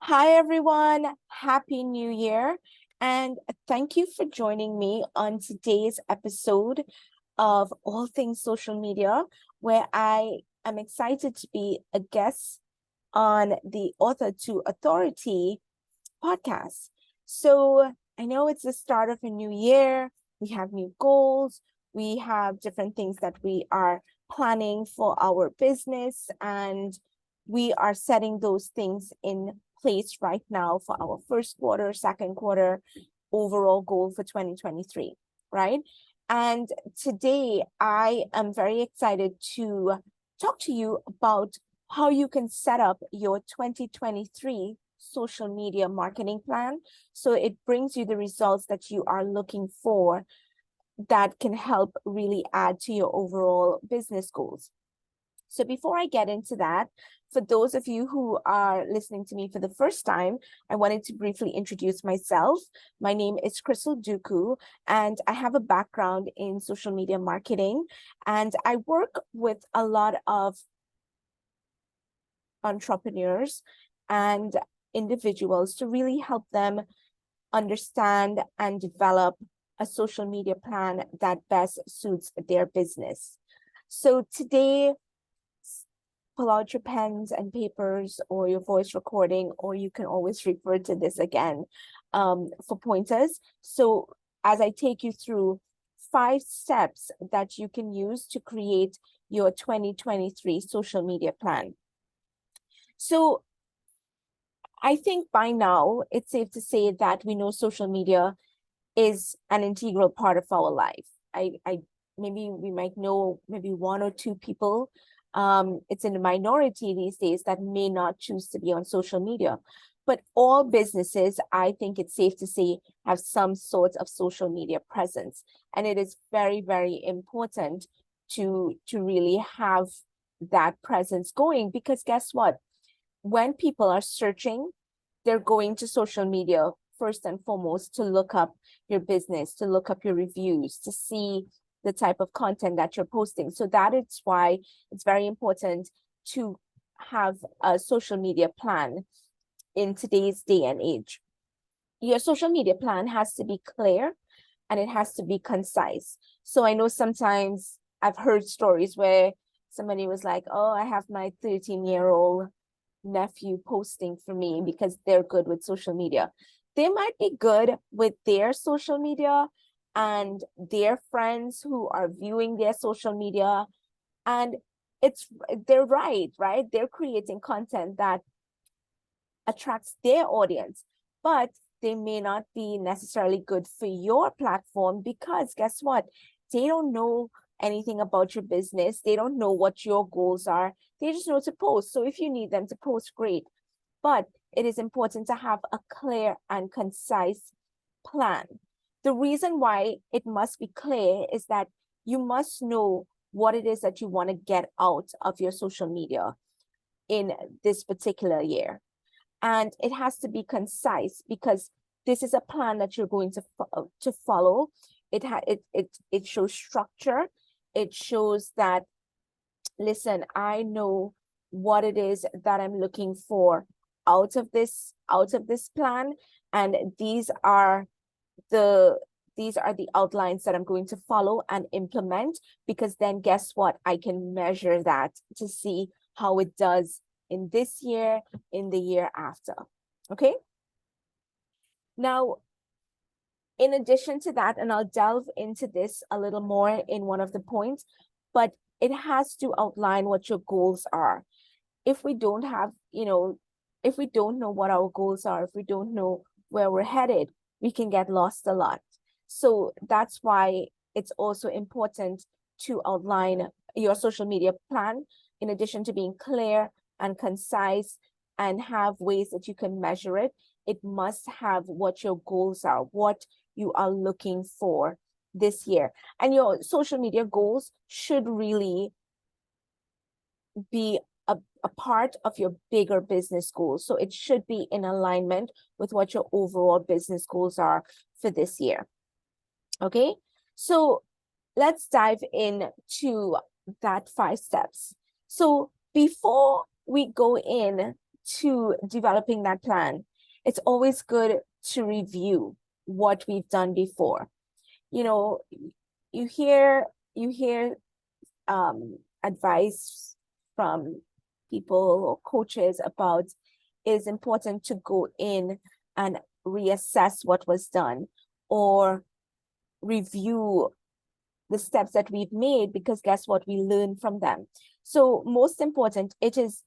Hi, everyone. Happy New Year. And thank you for joining me on today's episode of All Things Social Media, where I am excited to be a guest on the Author to Authority podcast. So I know it's the start of a new year. We have new goals. We have different things that we are planning for our business, and we are setting those things in place right now for our first quarter, second quarter overall goal for 2023, right? And today I am very excited to talk to you about how you can set up your 2023 social media marketing plan so it brings you the results that you are looking for that can help really add to your overall business goals. So before I get into that, for those of you who are listening to me for the first time, I wanted to briefly introduce myself. My name is Krystle Dookoo, and I have a background in social media marketing, and I work with a lot of entrepreneurs and individuals to really help them understand and develop a social media plan that best suits their business. So today, pull out your pens and papers or your voice recording, or you can always refer to this again for pointers. So as I take you through 5 steps that you can use to create your 2023 social media plan. So I think by now it's safe to say that we know social media is an integral part of our life. I maybe we might know maybe 1 or 2 people. It's in the minority these days that may not choose to be on social media. But all businesses, I think it's safe to say, have some sort of social media presence. And it is very, very important to really have that presence going, because guess what? When people are searching, they're going to social media first and foremost to look up your business, to look up your reviews, to see the type of content that you're posting. So that is why it's very important to have a social media plan in today's day and age. Your social media plan has to be clear and it has to be concise. So I know sometimes I've heard stories where somebody was like, oh, I have my 13-year-old nephew posting for me because they're good with social media. They might be good with their social media and their friends who are viewing their social media, and they're right? They're creating content that attracts their audience, but they may not be necessarily good for your platform, because guess what? They don't know anything about your business. They don't know what your goals are. They just know to post. So if you need them to post, great. But it is important to have a clear and concise plan. The reason why it must be clear is that you must know what it is that you want to get out of your social media in this particular year. And it has to be concise, because this is a plan that you're going to follow. It shows structure. It shows that, listen, I know what it is that I'm looking for out of this plan, and these are the outlines that I'm going to follow and implement, because then guess what? I can measure that to see how it does in this year, in the year after. Okay. Now, in addition to that, and I'll delve into this a little more in one of the points, but it has to outline what your goals are. If we don't have, if we don't know what our goals are, if we don't know where we're headed, we can get lost a lot. So that's why it's also important to outline your social media plan, in addition to being clear and concise and have ways that you can measure it. It must have what your goals are, what you are looking for this year. And your social media goals should really be a part of your bigger business goals. So it should be in alignment with what your overall business goals are for this year. Okay, so let's dive into that 5 steps. So before we go in to developing that plan, it's always good to review what we've done before. You know, you hear advice from people or coaches about it is important to go in and reassess what was done or review the steps that we've made, because guess what? We learn from them. So most important, it is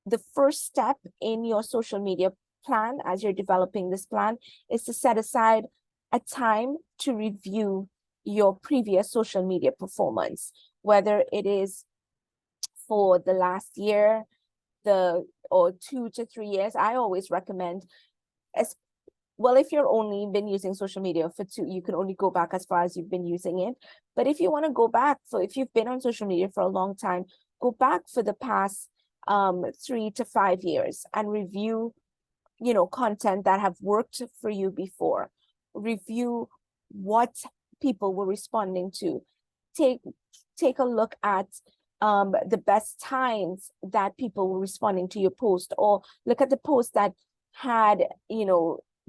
the first step in your social media plan as you're developing this plan is to set aside a time to review your previous social media performance, whether it is for the last year, or 2 to 3 years. I always recommend, as well, if you're only been using social media for 2, you can only go back as far as you've been using it. But if you want to go back, for if you've been on social media for a long time, go back for the past 3 to 5 years and review, content that have worked for you before. Review what people were responding to. Take a look at the best times that people were responding to your post, or look at the post that had,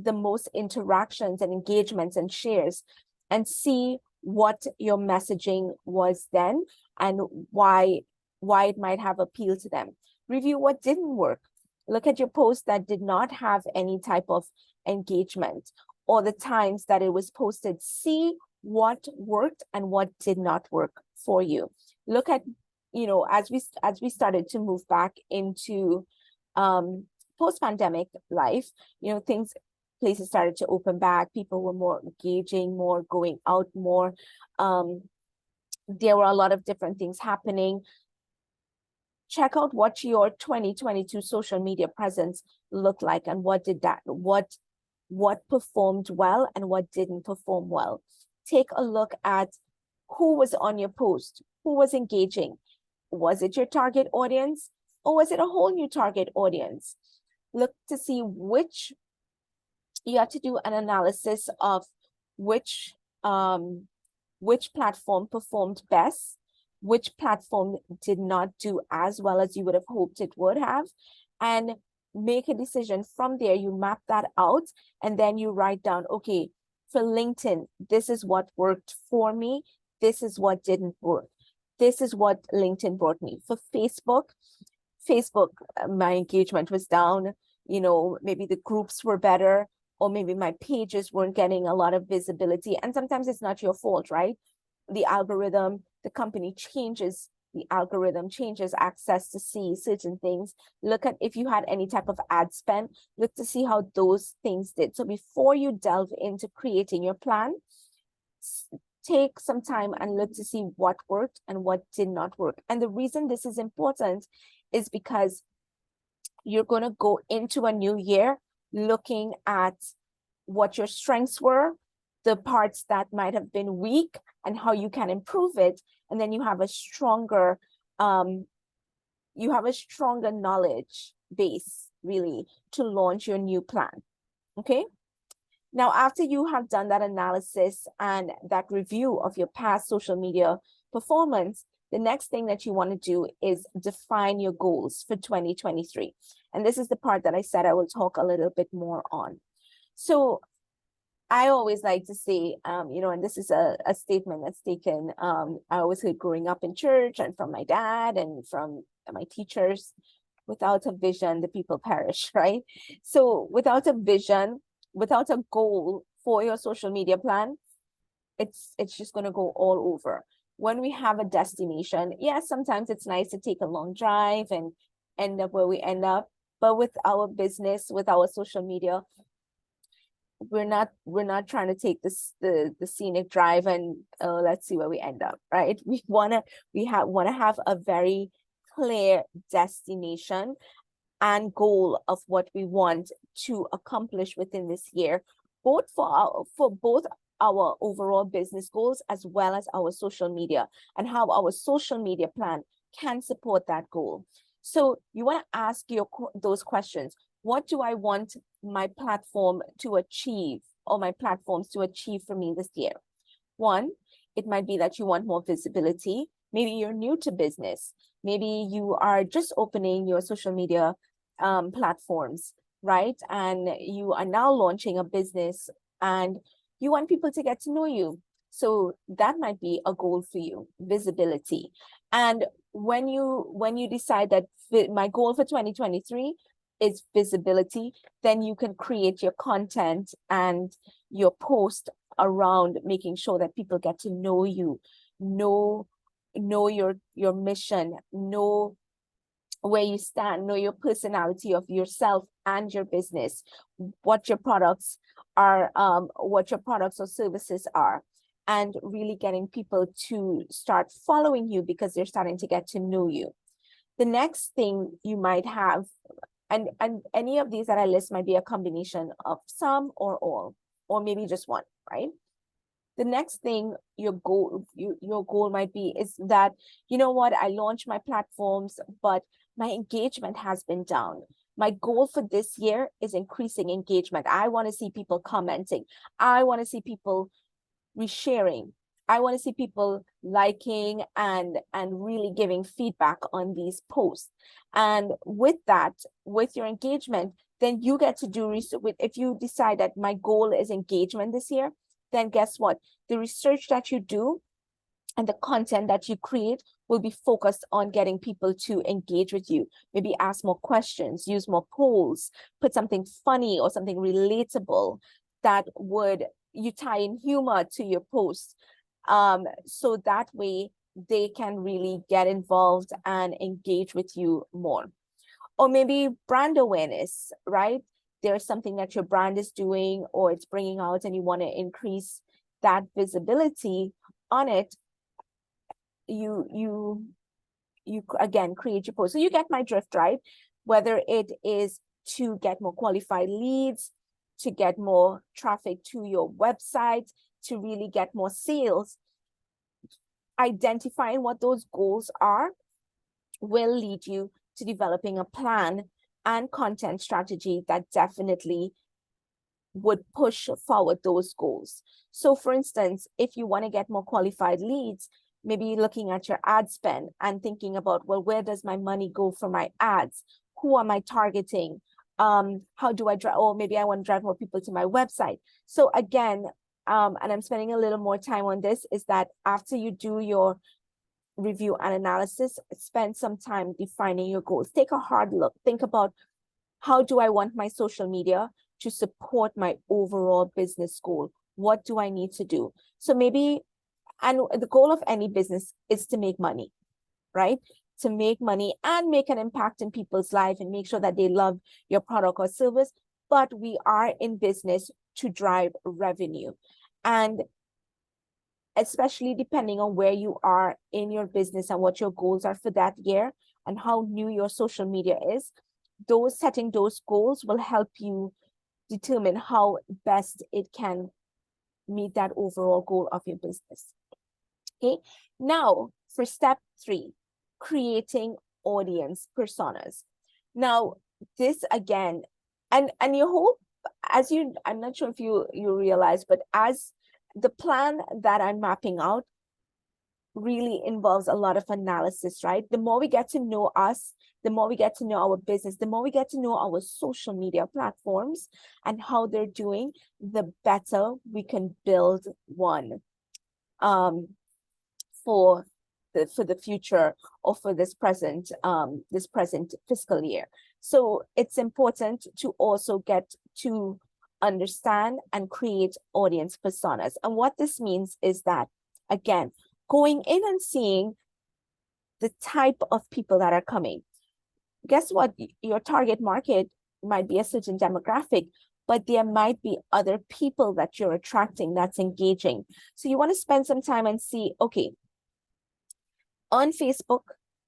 the most interactions and engagements and shares, and see what your messaging was then and why it might have appealed to them. Review what didn't work. Look at your post that did not have any type of engagement, or the times that it was posted. See what worked and what did not work for you. Look at, as we started to move back into post-pandemic life, places started to open back. People were more engaging, more going out more. There were a lot of different things happening. Check out what your 2022 social media presence looked like, and what performed well and what didn't perform well. Take a look at who was on your post, who was engaging. Was it your target audience, or was it a whole new target audience? Look to see you have to do an analysis of which platform performed best, which platform did not do as well as you would have hoped it would have, and make a decision. From there, you map that out, and then you write down, okay, for LinkedIn, this is what worked for me, this is what didn't work, this is what LinkedIn brought me. For Facebook, my engagement was down, maybe the groups were better, or maybe my pages weren't getting a lot of visibility. And sometimes it's not your fault, right? The algorithm, the company changes, the algorithm changes access to see certain things. Look at if you had any type of ad spend, look to see how those things did. So before you delve into creating your plan, take some time and look to see what worked and what did not work. And the reason this is important is because you're going to go into a new year looking at what your strengths were, the parts that might have been weak, and how you can improve it. And then you have a stronger knowledge base, really, to launch your new plan. Okay. Now, after you have done that analysis and that review of your past social media performance, the next thing that you want to do is define your goals for 2023. And this is the part that I said I will talk a little bit more on. So I always like to say, and this is a statement that's taken, I always heard growing up in church and from my dad and from my teachers, without a vision, the people perish, right? So without a vision, without a goal for your social media plan, it's just going to go all over. When we have a destination, yes, sometimes it's nice to take a long drive and end up where we end up. But with our business, with our social media, we're not trying to take the scenic drive and let's see where we end up, right? We want to have a very clear destination and goal of what we want to accomplish within this year, both for both our overall business goals as well as our social media, and how our social media plan can support that goal. So you want to ask those questions. What do I want my platform to achieve, or my platforms to achieve for me this year? One, it might be that you want more visibility. Maybe you're new to business. Maybe you are just opening your social media platforms, right? And you are now launching a business and you want people to get to know you. So that might be a goal for you, visibility. And when you decide that my goal for 2023 is visibility, then you can create your content and your post around making sure that people get to know you, know your mission, know where you stand, know your personality of yourself and your business, what your products are, what your products or services are, and really getting people to start following you because they're starting to get to know you. The next thing you might have, and any of these that I list might be a combination of some or all, or maybe just one, right? The next thing your goal might be is that, you know what, I launched my platforms, but my engagement has been down. My goal for this year is increasing engagement. I want to see people commenting. I want to see people resharing. I want to see people liking and really giving feedback on these posts. And with that, with your engagement, then you get to do research. If you decide that my goal is engagement this year, then guess what? The research that you do and the content that you create will be focused on getting people to engage with you. Maybe ask more questions, use more polls, put something funny or something relatable that would, you tie in humor to your post. So that way they can really get involved and engage with you more. Or maybe brand awareness, right? There's something that your brand is doing or it's bringing out and you want to increase that visibility on it. You again create your post. So you get my drift, right? Whether it is to get more qualified leads, to get more traffic to your website, to really get more sales, identifying what those goals are will lead you to developing a plan and content strategy that definitely would push forward those goals. So for instance, if you want to get more qualified leads, maybe looking at your ad spend and thinking about, well, where does my money go for my ads? Who am I targeting? How do I drive? Or maybe I want to drive more people to my website. So again, and I'm spending a little more time on this, is that after you do your review and analysis, spend some time defining your goals. Take a hard look. Think about, how do I want my social media to support my overall business goal? What do I need to do? So maybe, and the goal of any business is to make money, right? To make money and make an impact in people's life and make sure that they love your product or service. But we are in business to drive revenue. And especially depending on where you are in your business and what your goals are for that year and how new your social media is, setting those goals will help you determine how best it can meet that overall goal of your business. Okay, now for step 3, creating audience personas. Now this again, and you hope, as you, I'm not sure if you realize, but as the plan that I'm mapping out really involves a lot of analysis, right? The more we get to know us, the more we get to know our business, the more we get to know our social media platforms and how they're doing, the better we can build one for the future or for this present fiscal year. So it's important to also get to understand and create audience personas. And what this means is that, again, going in and seeing the type of people that are coming. Guess what? Your target market might be a certain demographic, but there might be other people that you're attracting that's engaging. So you want to spend some time and see, okay, on Facebook,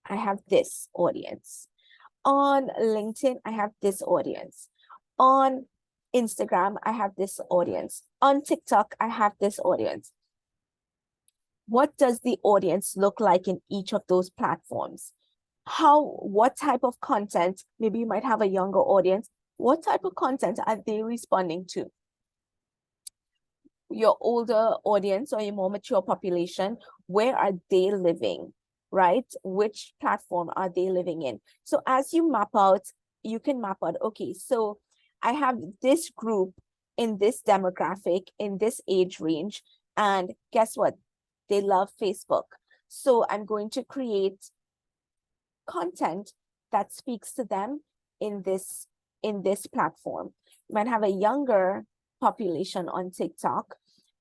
I have this audience. On LinkedIn, I have this audience. On Instagram, I have this audience. On TikTok, I have this audience. What does the audience look like in each of those platforms? What type of content, maybe you might have a younger audience, what type of content are they responding to? Your older audience or your more mature population, where are they living, right? Which platform are they living in? So as you map out you can map out, okay, so I have this group in this demographic, in this age range, and guess what? They love Facebook. So I'm going to create content that speaks to them in this platform. You might have a younger population on TikTok,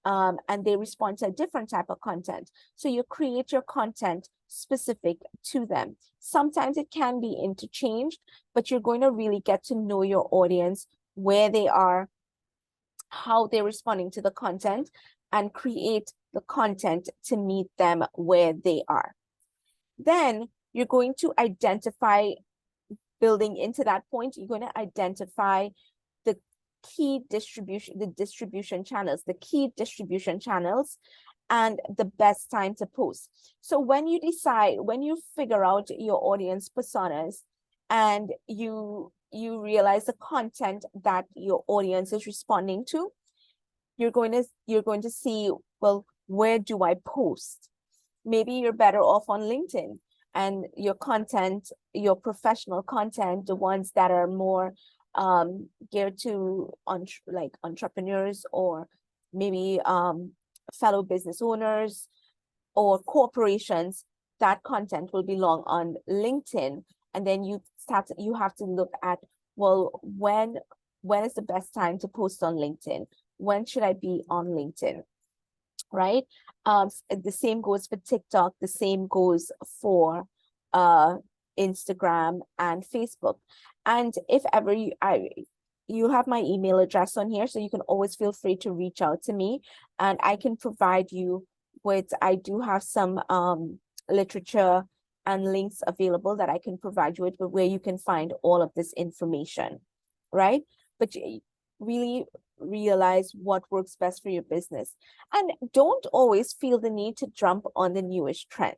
and they respond to a different type of content. So you create your content specific to them. Sometimes it can be interchanged, but you're going to really get to know your audience, where they are, how they're responding to the content, and create the content to meet them where they are. Then you're going to identify, building into that point, you're going to identify the distribution channels, and the best time to post. So when you figure out your audience personas, and you realize the content that your audience is responding to, you're going to see, well, where do I post? Maybe you're better off on LinkedIn, and your content, your professional content, the ones that are more geared to like entrepreneurs, or maybe fellow business owners or corporations, that content will belong on LinkedIn. And then you have to look at, well, when is the best time to post on LinkedIn? When should I be on LinkedIn? Right? The same goes for TikTok, the same goes for Instagram and Facebook. And if ever you have my email address on here, so you can always feel free to reach out to me, and I can provide you with, I do have some literature and links available that I can provide you with, where you can find all of this information, right? But really realize what works best for your business, and don't always feel the need to jump on the newest trend.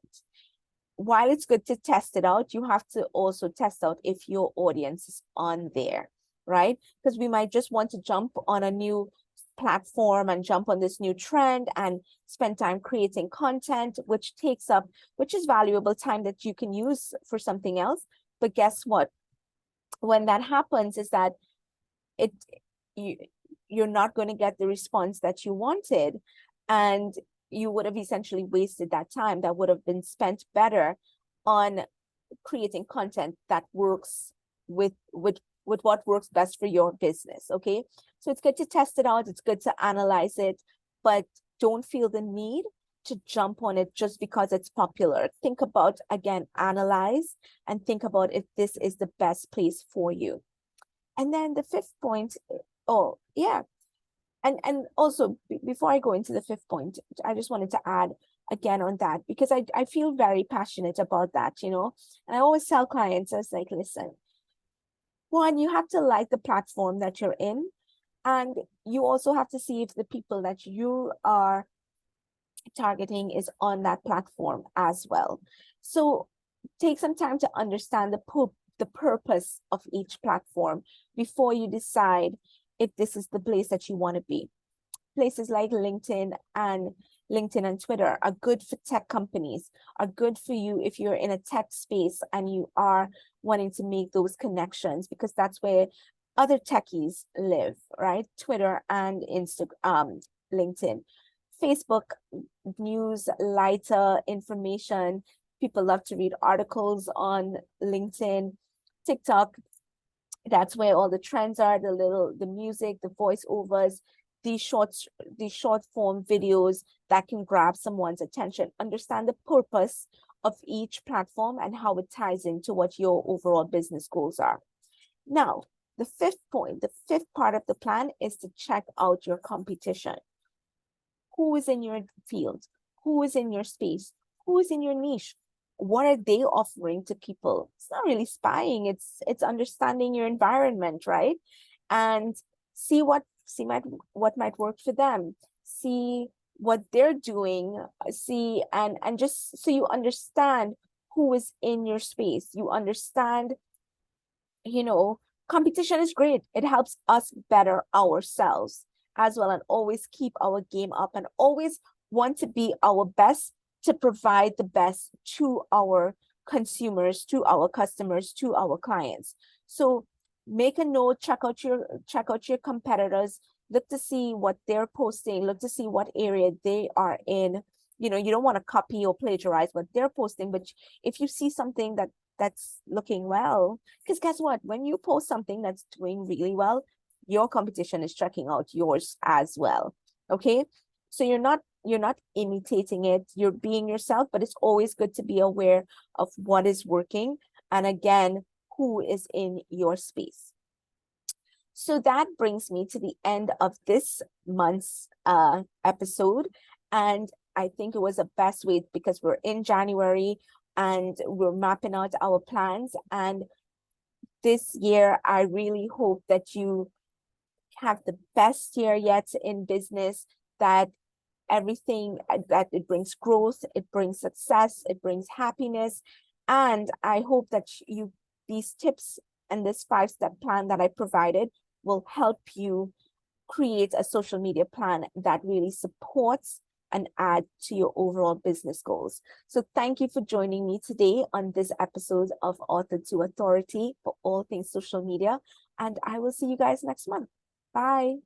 While it's good to test it out, you have to also test out if your audience is on there, right? Because we might just want to jump on a new platform and jump on this new trend and spend time creating content, which is valuable time that you can use for something else. But guess what? When that happens, is that you're not going to get the response that you wanted, and you would have essentially wasted that time that would have been spent better on creating content that works with what works best for your business. Okay, so it's good to test it out, it's good to analyze it, but don't feel the need to jump on it just because it's popular. Think about, again, analyze and think about if this is the best place for you. And then the fifth point, oh yeah, and also before I go into the fifth point, I just wanted to add again on that, because I feel very passionate about that, and I always tell clients, I was like, listen, one, you have to like the platform that you're in, and you also have to see if the people that you are targeting is on that platform as well. So take some time to understand the purpose of each platform before you decide if this is the place that you want to be. Places like LinkedIn and Twitter are good for tech companies, are good for you if you're in a tech space and you are wanting to make those connections, because that's where other techies live, right? Twitter and LinkedIn. Facebook, news, lighter information. People love to read articles on LinkedIn. TikTok, that's where all the trends are, the music, the voiceovers, these short form videos that can grab someone's attention. Understand the purpose of each platform and how it ties into what your overall business goals are. Now, the fifth part of the plan is to check out your competition. Who is in your field? Who is in your space? Who is in your niche? What are they offering to people? It's not really spying, it's understanding your environment, right? And see what might work for them, see what they're doing, see and just so you understand who is in your space. You understand, competition is great. It helps us better ourselves as well, and always keep our game up, and always want to be our best to provide the best to our consumers, to our customers, to our clients. So make a note, check out your competitors, look to see what they're posting, look to see what area they are in. You know, you don't want to copy or plagiarize what they're posting, but if you see something that's looking well, because guess what? When you post something that's doing really well, your competition is checking out yours as well. Okay. So you're not imitating it, you're being yourself, but it's always good to be aware of what is working. And again, who is in your space. So that brings me to the end of this month's episode. And I think it was the best way because we're in January and we're mapping out our plans. And this year, I really hope that you have the best year yet in business, that everything that it brings growth, it brings success, it brings happiness. And I hope that these tips and this 5-step plan that I provided will help you create a social media plan that really supports and add to your overall business goals. So thank you for joining me today on this episode of Author to Authority for all things social media. And I will see you guys next month. Bye.